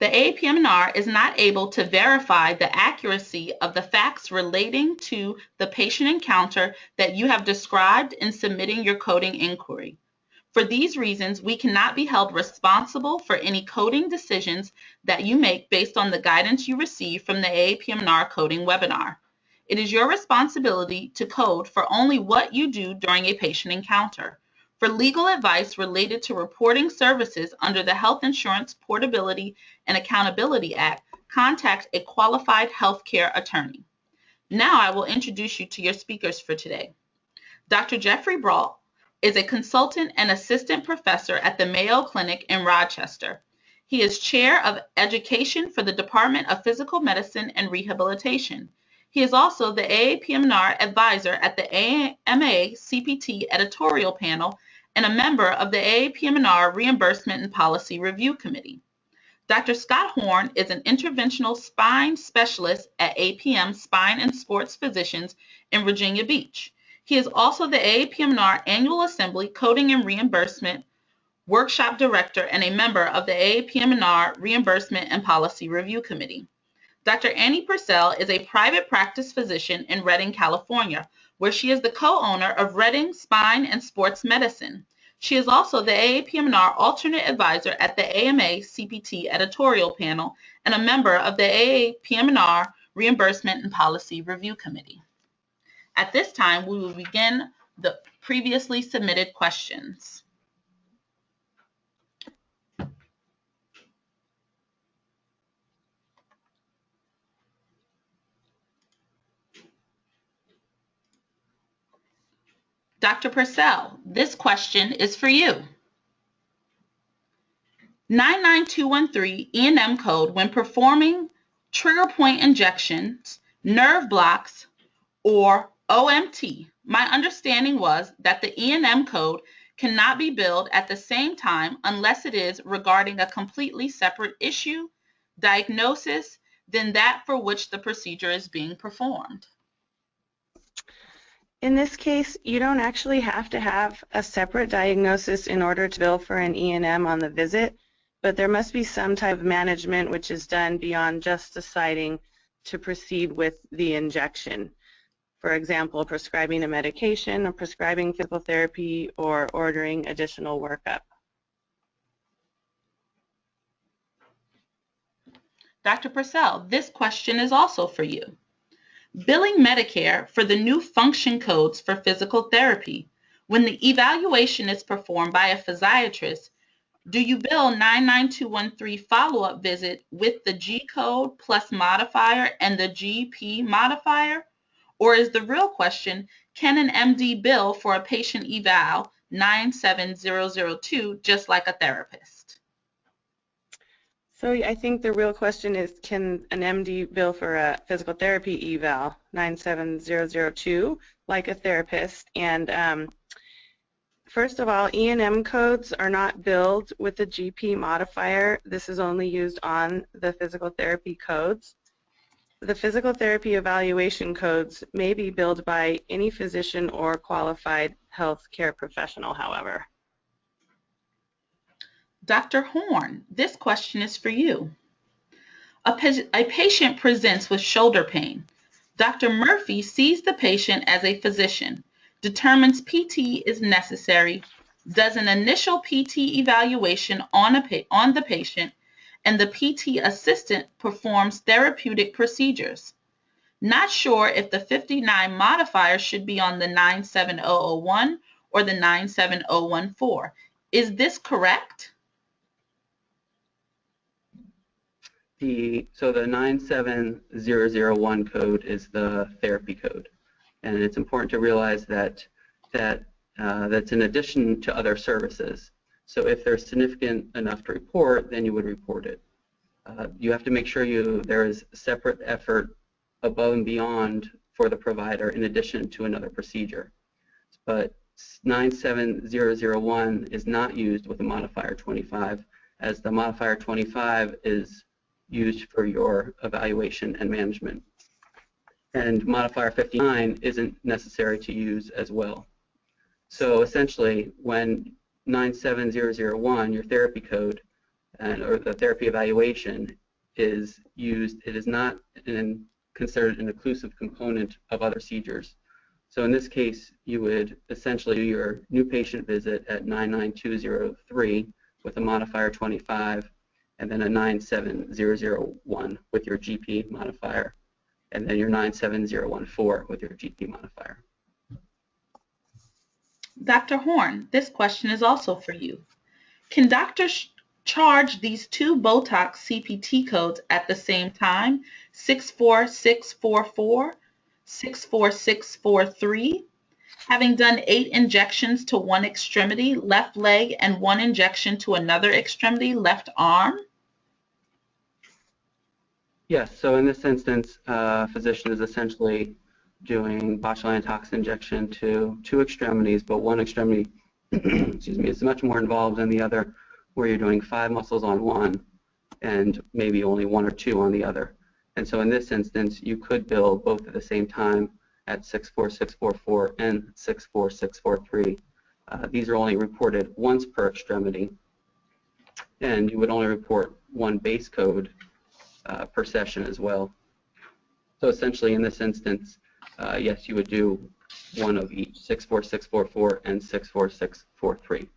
The AAPM&R is not able to verify the accuracy of the facts relating to the patient encounter that you have described in submitting your coding inquiry. For these reasons, we cannot be held responsible for any coding decisions that you make based on the guidance you receive from the AAPM&R coding webinar. It is your responsibility to code for only what you do during a patient encounter. For legal advice related to reporting services under the Health Insurance Portability and Accountability Act, contact a qualified healthcare attorney. Now I will introduce you to your speakers for today. Dr. Jeffrey Brault is a consultant and assistant professor at the Mayo Clinic in Rochester. He is chair of education for the Department of Physical Medicine and Rehabilitation. He is also the AAPM&R advisor at the AMA CPT editorial panel and a member of the AAPM&R Reimbursement and Policy Review Committee. Dr. Scott Horn is an interventional spine specialist at APM Spine and Sports Physicians in Virginia Beach. He is also the AAPM&R Annual Assembly Coding and Reimbursement Workshop Director and a member of the AAPM&R Reimbursement and Policy Review Committee. Dr. Annie Purcell is a private practice physician in Redding, California, where she is the co-owner of Redding Spine and Sports Medicine. She is also the AAPM&R alternate advisor at the AMA CPT editorial panel and a member of the AAPM&R Reimbursement and Policy Review Committee. At this time, we will begin the previously submitted questions. Dr. Purcell, this question is for you. 99213 E&M code when performing trigger point injections, nerve blocks, or OMT. My understanding was that the E&M code cannot be billed at the same time unless it is regarding a completely separate issue, diagnosis, than that for which the procedure is being performed. In this case, you don't actually have to have a separate diagnosis in order to bill for an E&M on the visit, but there must be some type of management which is done beyond just deciding to proceed with the injection. For example, prescribing a medication or prescribing physical therapy or ordering additional workup. Dr. Purcell, this question is also for you. Billing Medicare for the new function codes for physical therapy. When the evaluation is performed by a physiatrist, do you bill 99213 follow-up visit with the G code plus modifier and the GP modifier? Or is the real question, can an MD bill for a patient eval 97002 just like a therapist? So I think the real question is, can an MD bill for a physical therapy eval 97002 like a therapist? And first of all, E&M codes are not billed with the GP modifier. This is only used on the physical therapy codes. The physical therapy evaluation codes may be billed by any physician or qualified healthcare professional, however. Dr. Horn, this question is for you. A patient presents with shoulder pain. Dr. Murphy sees the patient as a physician, determines PT is necessary, does an initial PT evaluation on the patient, and the PT assistant performs therapeutic procedures. Not sure if the 59 modifier should be on the 97001 or the 97014. Is this correct? So the 97001 code is the therapy code, and it's important to realize that that's in addition to other services. So if they're significant enough to report, then you would report it. You have to make sure there is separate effort above and beyond for the provider in addition to another procedure. But 97001 is not used with the modifier 25, as the modifier 25 is used for your evaluation and management. And modifier 59 isn't necessary to use as well. So essentially, when 97001, your therapy code, or the therapy evaluation is used, it is not considered an inclusive component of other procedures. So in this case, you would essentially do your new patient visit at 99203 with a modifier 25, and then a 97001 with your GP modifier, and then your 97014 with your GP modifier. Dr. Horn, this question is also for you. Can doctors charge these two Botox CPT codes at the same time, 64644, 64643, having done 8 injections to one extremity, left leg, and 1 injection to another extremity, left arm? Yes, so in this instance, a physician is essentially doing botulinum toxin injection to 2 extremities, but one extremity excuse me, is much more involved than the other, where you're doing 5 muscles on one and maybe only 1 or 2 on the other. And so in this instance, you could bill both at the same time at 64644 and 64643. These are only reported once per extremity, and you would only report 1 base code per session as well. So essentially in this instance, yes, you would do 1 of each, 64644 and 64643.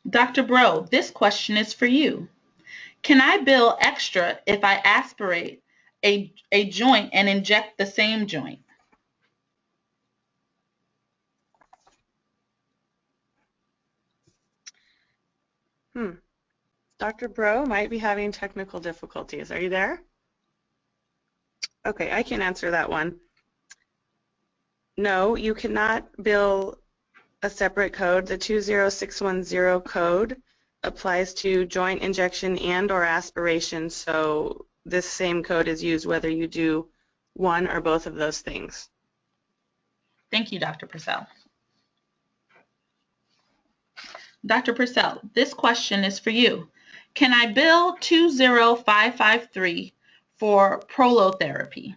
Dr. Bro, this question is for you. Can I bill extra if I aspirate a joint and inject the same joint? Dr. Bro might be having technical difficulties. Are you there? Okay, I can answer that one. No, you cannot bill a separate code. The 20610 code applies to joint injection and or aspiration, so this same code is used whether you do one or both of those things. Thank you, Dr. Purcell. Dr. Purcell, this question is for you. Can I bill 20553 for Prolotherapy?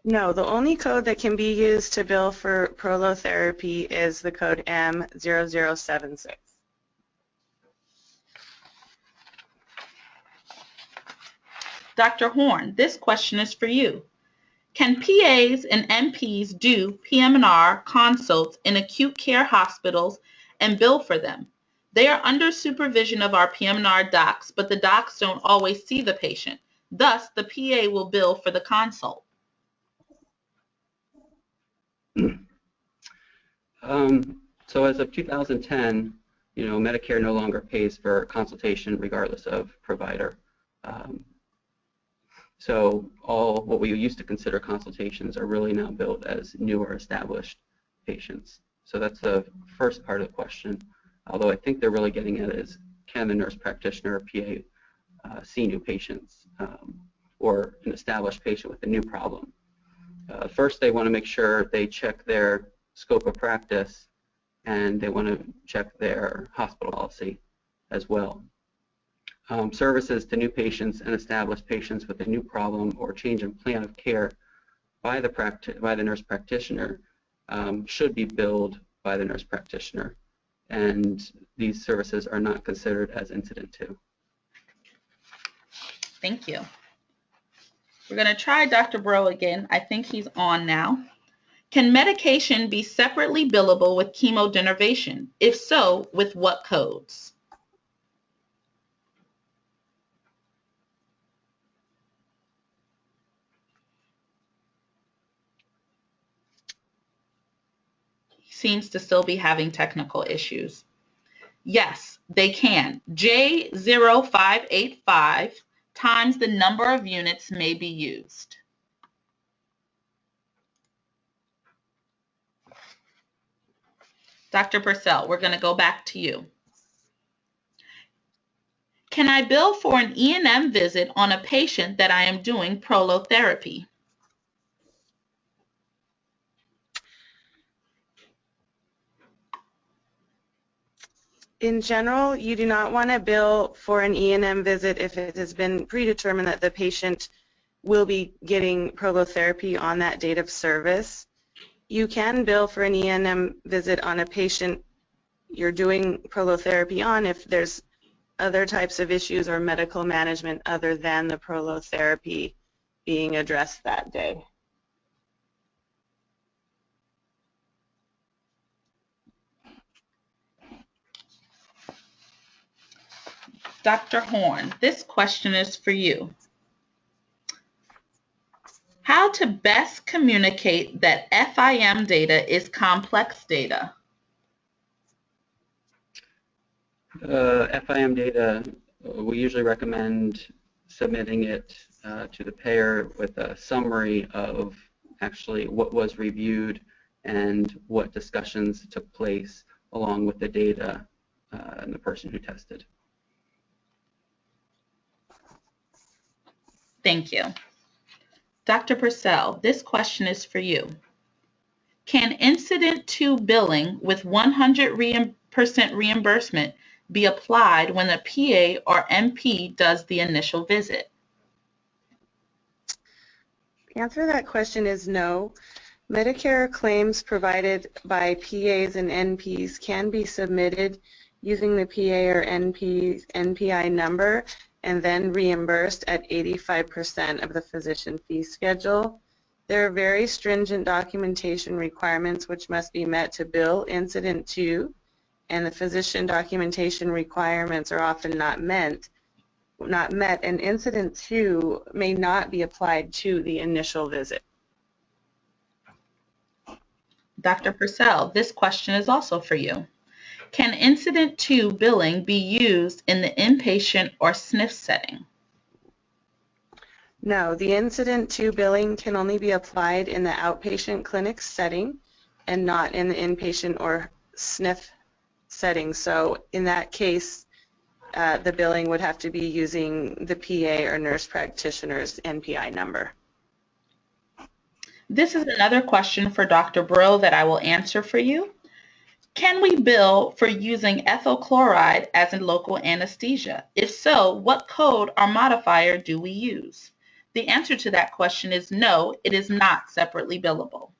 No, the only code that can be used to bill for Prolotherapy is the code M0076. Dr. Horn, this question is for you. Can PAs and NPs do PM&R consults in acute care hospitals and bill for them? They are under supervision of our PM&R docs, but the docs don't always see the patient. Thus, the PA will bill for the consult. So as of 2010, Medicare no longer pays for consultation regardless of provider. So all what we used to consider consultations are really now billed as new or established patients. So that's the first part of the question. Although I think they're really getting at is, can the nurse practitioner or PA see new patients or an established patient with a new problem? First, they want to make sure they check their scope of practice, and they want to check their hospital policy as well. Services to new patients and established patients with a new problem or change in plan of care by the nurse practitioner should be billed by the nurse practitioner, and these services are not considered as incident to. Thank you. We're going to try Dr. Bro again. I think he's on now. Can medication be separately billable with chemodenervation? If so, with what codes? He seems to still be having technical issues. Yes, they can. J0585 times the number of units may be used. Dr. Purcell, we're going to go back to you. Can I bill for an E&M visit on a patient that I am doing prolotherapy? In general, you do not want to bill for an E&M visit if it has been predetermined that the patient will be getting prolotherapy on that date of service. You can bill for an E&M visit on a patient you're doing prolotherapy on if there's other types of issues or medical management other than the prolotherapy being addressed that day. Dr. Horn, this question is for you. How to best communicate that FIM data is complex data? FIM data, we usually recommend submitting it to the payer with a summary of actually what was reviewed and what discussions took place along with the data and the person who tested. Thank you. Dr. Purcell, this question is for you. Can incident to billing with 100% reimbursement be applied when a PA or NP does the initial visit? The answer to that question is no. Medicare claims provided by PAs and NPs can be submitted using the PA or NP's NPI number and then reimbursed at 85% of the physician fee schedule. There are very stringent documentation requirements which must be met to bill incident to, and the physician documentation requirements are often not met, and incident to may not be applied to the initial visit. Dr. Purcell, this question is also for you. Can incident to billing be used in the inpatient or Sniff setting? No, the incident to billing can only be applied in the outpatient clinic setting and not in the inpatient or Sniff setting. So in that case, the billing would have to be using the PA or nurse practitioner's NPI number. This is another question for Dr. Brill that I will answer for you. Can we bill for using ethyl chloride as a local anesthesia? If so, what code or modifier do we use? The answer to that question is no, it is not separately billable.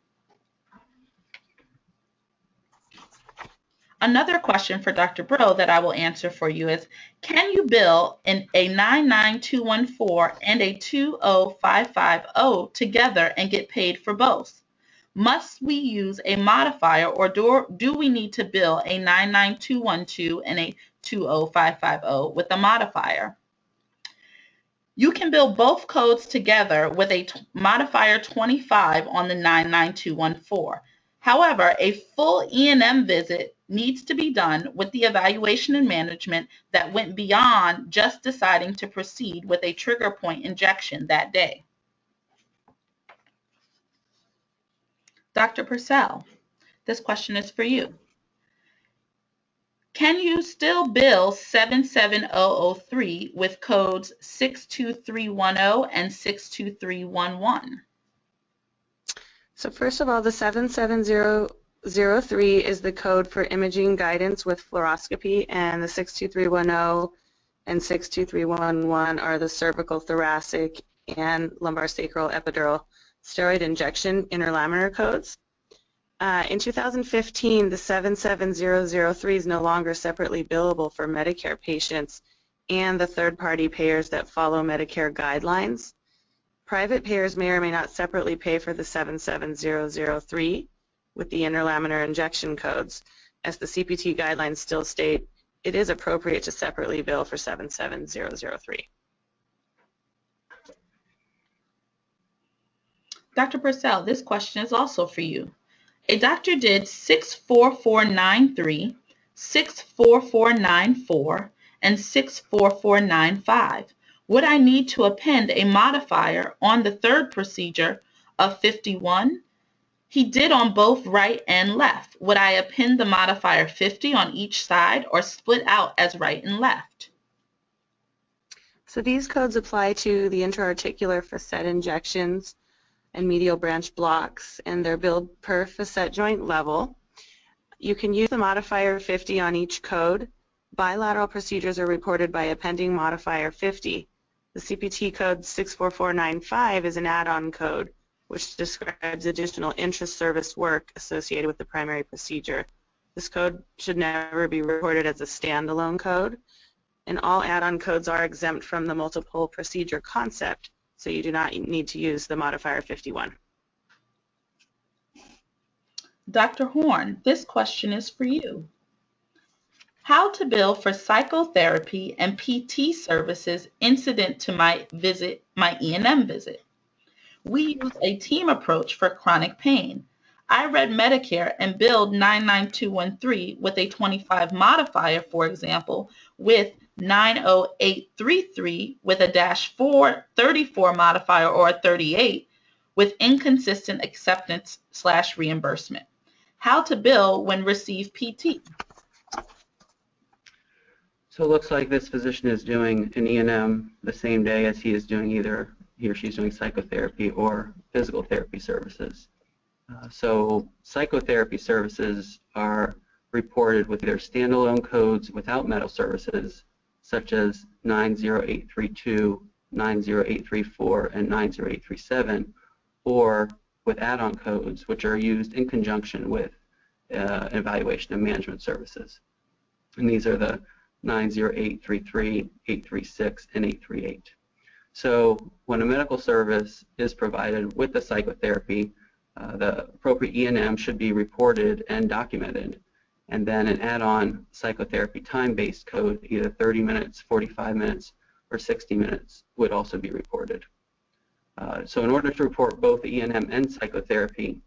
Another question for Dr. Brill that I will answer for you is, can you bill in a 99214 and a 20550 together and get paid for both? Must we use a modifier, or do we need to bill a 99212 and a 20550 with a modifier? You can bill both codes together with a modifier 25 on the 99214. However, a full E&M visit needs to be done with the evaluation and management that went beyond just deciding to proceed with a trigger point injection that day. Dr. Purcell, this question is for you. Can you still bill 77003 with codes 62310 and 62311? So first of all, the 77003 is the code for imaging guidance with fluoroscopy, and the 62310 and 62311 are the cervical, thoracic, and lumbar sacral epidural steroid injection interlaminar codes. In 2015, the 77003 is no longer separately billable for Medicare patients and the third-party payers that follow Medicare guidelines. Private payers may or may not separately pay for the 77003 with the interlaminar injection codes. As the CPT guidelines still state, it is appropriate to separately bill for 77003. Dr. Purcell, this question is also for you. A doctor did 64493, 64494, and 64495. Would I need to append a modifier on the third procedure of 51? He did on both right and left. Would I append the modifier 50 on each side or split out as right and left? So these codes apply to the intra-articular facet injections and medial branch blocks, and they're billed per facet joint level. You can use the modifier 50 on each code. Bilateral procedures are reported by appending modifier 50. The CPT code 64495 is an add-on code which describes additional intra-service work associated with the primary procedure. This code should never be reported as a standalone code, and all add-on codes are exempt from the multiple procedure concept, so you do not need to use the modifier 51. Dr. Horn, this question is for you. How to bill for psychotherapy and PT services incident to my E&M visit. We use a team approach for chronic pain. I read Medicare and billed 99213 with a 25 modifier, for example, with 90833 with a -4, 34 modifier, or a 38 with inconsistent acceptance/reimbursement. How to bill when receive PT. So it looks like this physician is doing an E&M the same day as he is doing either he or she's doing psychotherapy or physical therapy services. So psychotherapy services are reported with either standalone codes without metal services, such as 90832, 90834, and 90837, or with add-on codes, which are used in conjunction with evaluation and management services. And these are the 90833, 836, and 838. So when a medical service is provided with the psychotherapy, the appropriate E&M should be reported and documented, and then an add-on psychotherapy time-based code, either 30 minutes, 45 minutes, or 60 minutes, would also be reported. So in order to report both E&M and psychotherapy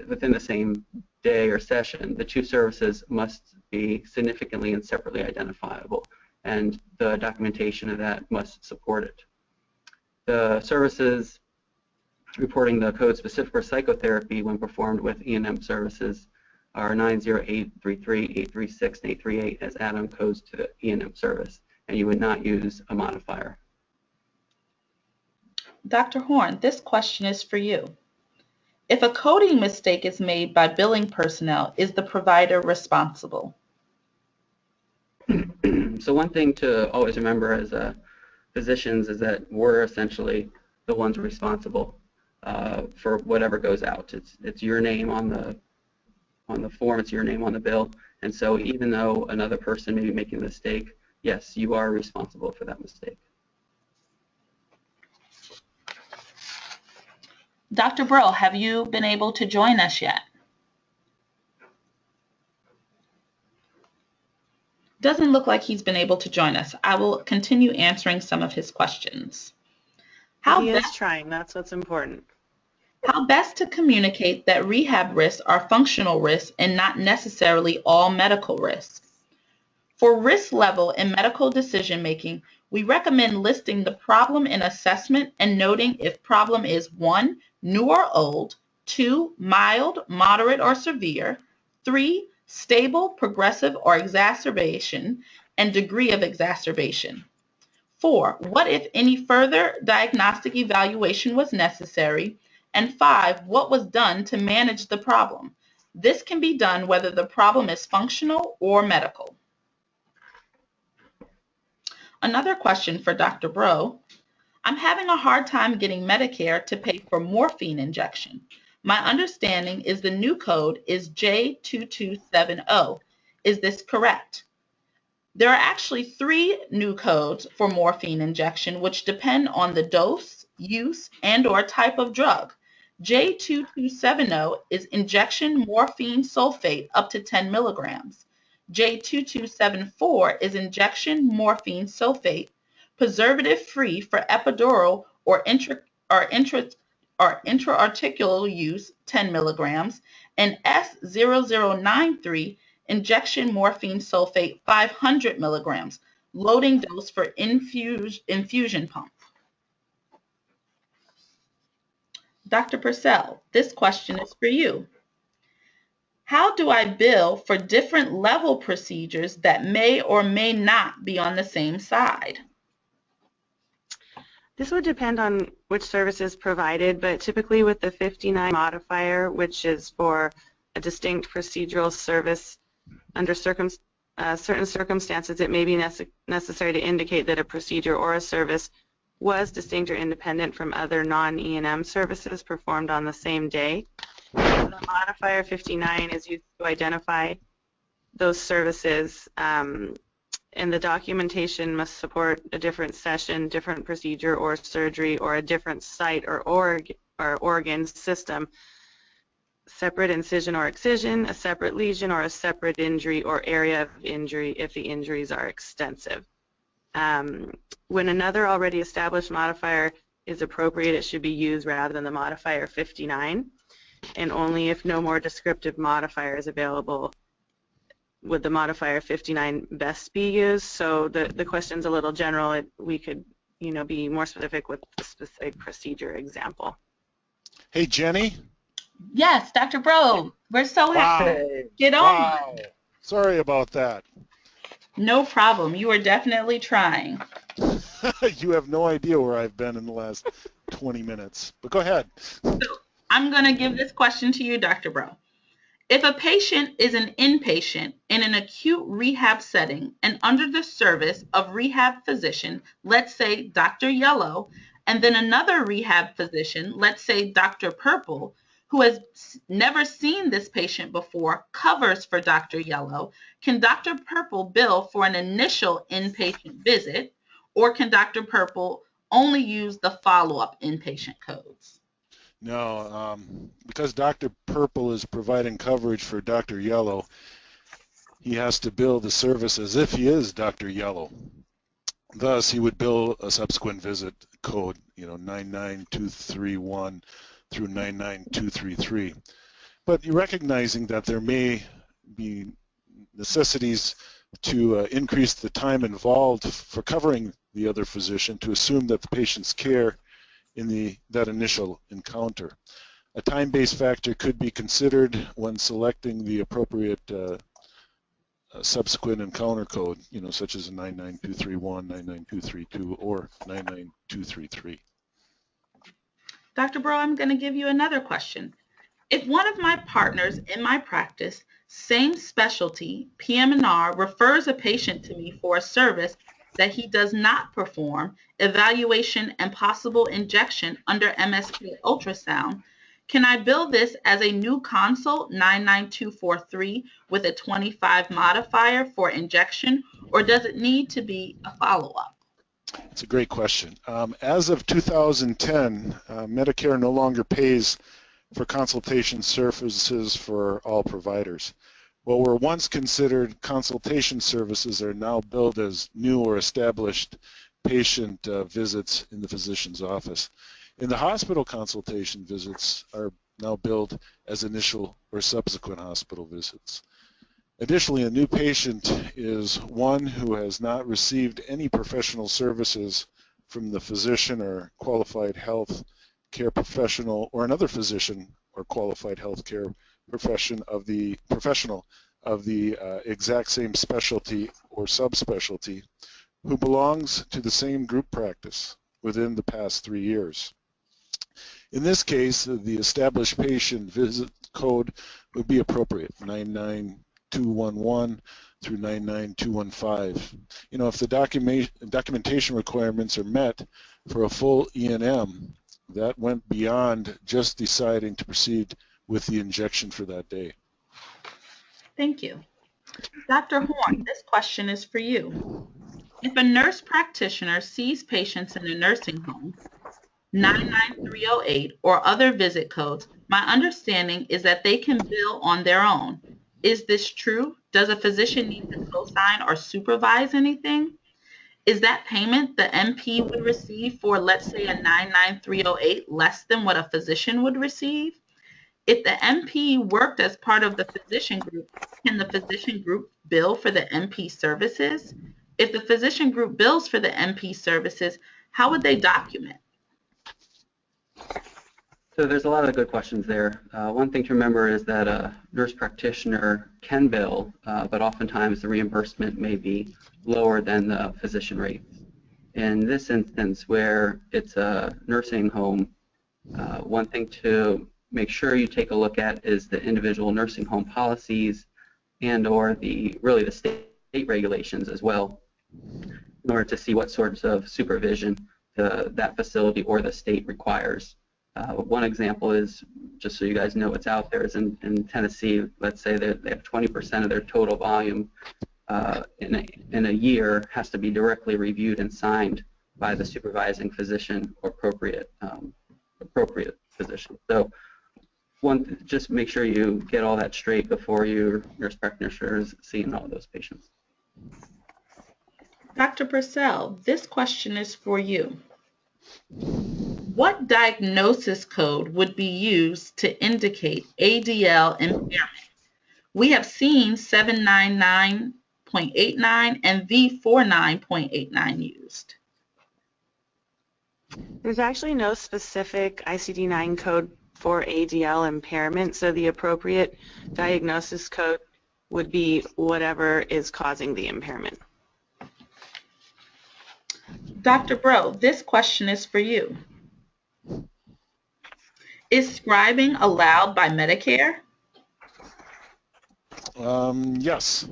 within the same day or session, the two services must be significantly and separately identifiable, and the documentation of that must support it. The services reporting the code specific for psychotherapy when performed with E&M services are 90833, 836, and 838 as add-on codes to the E&M service, and you would not use a modifier. Dr. Horn, this question is for you. If a coding mistake is made by billing personnel, is the provider responsible? So one thing to always remember as physicians is that we're essentially the ones responsible for whatever goes out. It's your name on the form, it's your name on the bill, and so even though another person may be making a mistake, yes, you are responsible for that mistake. Dr. Brill, have you been able to join us yet? Doesn't look like he's been able to join us. I will continue answering some of his questions. He is trying, that's what's important. How best to communicate that rehab risks are functional risks and not necessarily all medical risks? For risk level in medical decision making, we recommend listing the problem in assessment and noting if problem is 1, new or old, 2, mild, moderate, or severe, 3, stable, progressive, or exacerbation, and degree of exacerbation. 4, what if any further diagnostic evaluation was necessary? And 5, what was done to manage the problem? This can be done whether the problem is functional or medical. Another question for Dr. Bro. I'm having a hard time getting Medicare to pay for morphine injection. My understanding is the new code is J2270. Is this correct? There are actually 3 new codes for morphine injection, which depend on the dose, use, and/or type of drug. J2270 is injection morphine sulfate up to 10 milligrams. J2274 is injection morphine sulfate, preservative-free for epidural or intra-articular use, 10 milligrams, and S0093, injection morphine sulfate, 500 milligrams, loading dose for infusion pump. Dr. Purcell, this question is for you. How do I bill for different level procedures that may or may not be on the same side? This would depend on which service is provided, but typically with the 59 modifier, which is for a distinct procedural service, under certain circumstances, it may be necessary to indicate that a procedure or a service was distinct or independent from other non-E&M services performed on the same day. The modifier 59 is used to identify those services, and the documentation must support a different session, different procedure or surgery, or a different site or organ system, separate incision or excision, a separate lesion, or a separate injury or area of injury if the injuries are extensive. When another already established modifier is appropriate, it should be used rather than the modifier 59, and only if no more descriptive modifier is available would the modifier 59 best be used. So the question's a little general. We could, be more specific with the specific procedure example. Hey, Jenny. Yes, Dr. Bro, we're so happy. Wow. Get on. Wow. Sorry about that. No problem. You are definitely trying. You have no idea where I've been in the last 20 minutes. But go ahead. So I'm going to give this question to you, Dr. Bro. If a patient is an inpatient in an acute rehab setting and under the service of rehab physician, let's say Dr. Yellow, and then another rehab physician, let's say Dr. Purple, who has never seen this patient before, covers for Dr. Yellow, can Dr. Purple bill for an initial inpatient visit, or can Dr. Purple only use the follow-up inpatient codes? No, because Dr. Purple is providing coverage for Dr. Yellow, he has to bill the service as if he is Dr. Yellow. Thus, he would bill a subsequent visit code, 99231 through 99233. But you're recognizing that there may be necessities to increase the time involved for covering the other physician to assume that the patient's care in that initial encounter. A time-based factor could be considered when selecting the appropriate subsequent encounter code, such as a 99231, 99232, or 99233. Dr. Bro, I'm going to give you another question. If one of my partners in my practice, same specialty, PM&R, refers a patient to me for a service that he does not perform, evaluation and possible injection under MSK ultrasound, can I bill this as a new consult 99243 with a 25 modifier for injection, or does it need to be a follow-up? It's a great question. As of 2010, Medicare no longer pays for consultation services for all providers. What were once considered consultation services are now billed as new or established patient visits in the physician's office. In the hospital, consultation visits are now billed as initial or subsequent hospital visits. Additionally, a new patient is one who has not received any professional services from the physician or qualified health care professional or another physician or qualified health care professional of the exact same specialty or subspecialty who belongs to the same group practice within the past 3 years. In this case, the established patient visit code would be appropriate, 99211 through 99215. If the documentation requirements are met for a full E&M, that went beyond just deciding to proceed with the injection for that day. Thank you. Dr. Horn, this question is for you. If a nurse practitioner sees patients in a nursing home, 99308 or other visit codes, my understanding is that they can bill on their own. Is this true? Does a physician need to co-sign or supervise anything? Is that payment the MP would receive for, let's say, a 99308 less than what a physician would receive? If the MP worked as part of the physician group, can the physician group bill for the MP services? If the physician group bills for the MP services, how would they document? So there's a lot of good questions there. One thing to remember is that a nurse practitioner can bill, but oftentimes the reimbursement may be lower than the physician rates. In this instance, where it's a nursing home, one thing to make sure you take a look at is the individual nursing home policies and/or the state regulations as well, in order to see what sorts of supervision that facility or the state requires. One example is, just so you guys know what's out there, is in Tennessee, let's say that they have 20% of their total volume in a year has to be directly reviewed and signed by the supervising physician or appropriate physician. So just make sure you get all that straight before your nurse practitioner is seeing all those patients. Dr. Purcell, this question is for you. What diagnosis code would be used to indicate ADL impairment? We have seen 799.89 and V49.89 used. There's actually no specific ICD-9 code for ADL impairment, so the appropriate diagnosis code would be whatever is causing the impairment. Dr. Bro, this question is for you. Is scribing allowed by Medicare? Yes.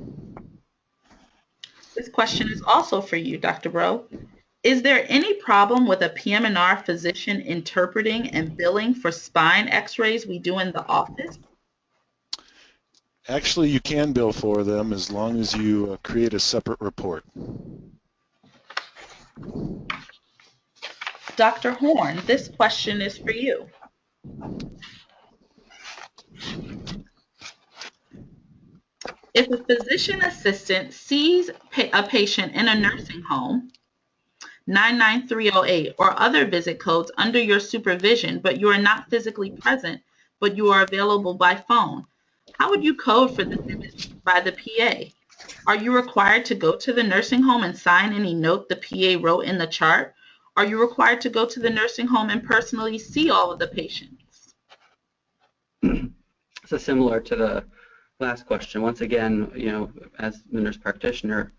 This question is also for you, Dr. Bro. Is there any problem with a PM&R physician interpreting and billing for spine x-rays we do in the office? Actually, you can bill for them as long as you create a separate report. Dr. Horn, this question is for you. If a physician assistant sees a patient in a nursing home, 99308, or other visit codes under your supervision, but you are not physically present, but you are available by phone, how would you code for this image by the PA? Are you required to go to the nursing home and sign any note the PA wrote in the chart? Are you required to go to the nursing home and personally see all of the patients? So similar to the last question, once again, as the nurse practitioner,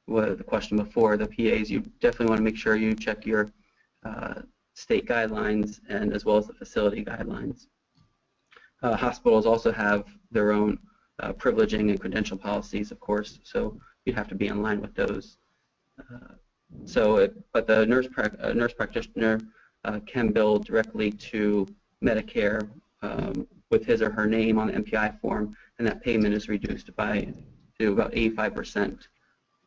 the question before, the PAs, you definitely want to make sure you check your state guidelines and as well as the facility guidelines. Hospitals also have their own privileging and credential policies, of course, so you have to be in line with those. But the nurse practitioner can bill directly to Medicare with his or her name on the MPI form, and that payment is reduced to about 85%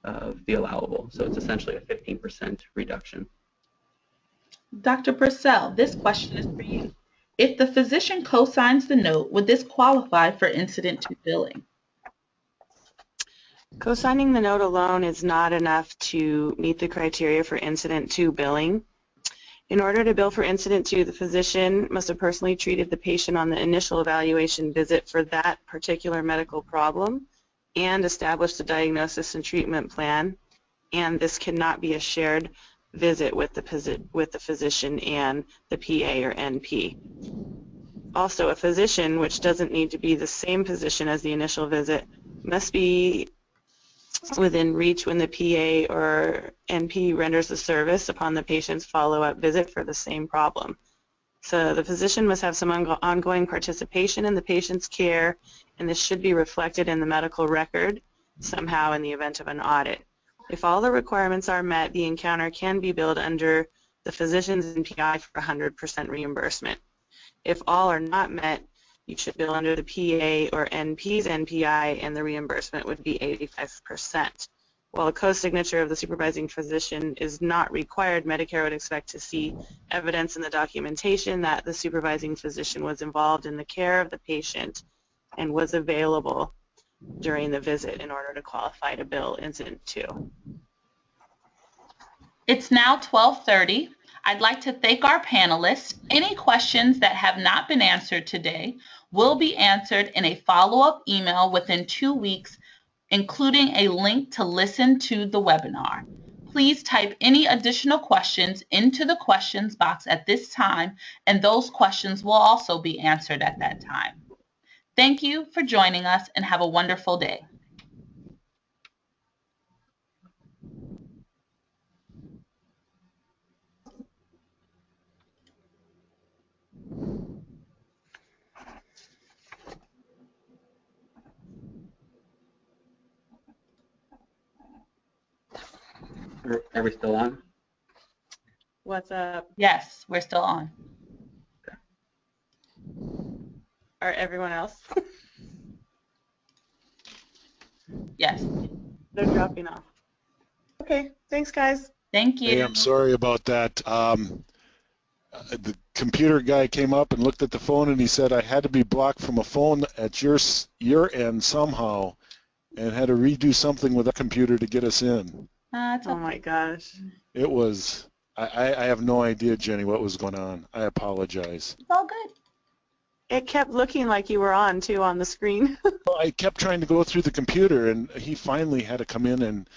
of the allowable. So it's essentially a 15% reduction. Dr. Purcell, this question is for you. If the physician co-signs the note, would this qualify for incident to billing? Co-signing the note alone is not enough to meet the criteria for incident to billing. In order to bill for incident to, the physician must have personally treated the patient on the initial evaluation visit for that particular medical problem and established a diagnosis and treatment plan, and this cannot be a shared visit with the physician and the PA or NP. Also, a physician, which doesn't need to be the same physician as the initial visit, must be within reach when the PA or NP renders the service upon the patient's follow-up visit for the same problem. So the physician must have some ongoing participation in the patient's care, and this should be reflected in the medical record somehow in the event of an audit. If all the requirements are met, the encounter can be billed under the physician's NPI for 100% reimbursement. If all are not met, you should bill under the PA or NP's NPI, and the reimbursement would be 85%. While a co-signature of the supervising physician is not required, Medicare would expect to see evidence in the documentation that the supervising physician was involved in the care of the patient and was available during the visit in order to qualify to bill incident 2. It's now 12:30. I'd like to thank our panelists. Any questions that have not been answered today will be answered in a follow-up email within 2 weeks, including a link to listen to the webinar. Please type any additional questions into the questions box at this time, and those questions will also be answered at that time. Thank you for joining us, and have a wonderful day. Are we still on? What's up? Yes, we're still on. Or everyone else? Yes. They're dropping off. Okay, thanks guys. Thank you. Hey, I'm sorry about that. The computer guy came up and looked at the phone and he said I had to be blocked from a phone at your end somehow and had to redo something with a computer to get us in. It's Oh okay. my gosh. It was, I have no idea, Jenny, what was going on. I apologize. It's all good. It kept looking like you were on too on the screen. Well, I kept trying to go through the computer and he finally had to come in and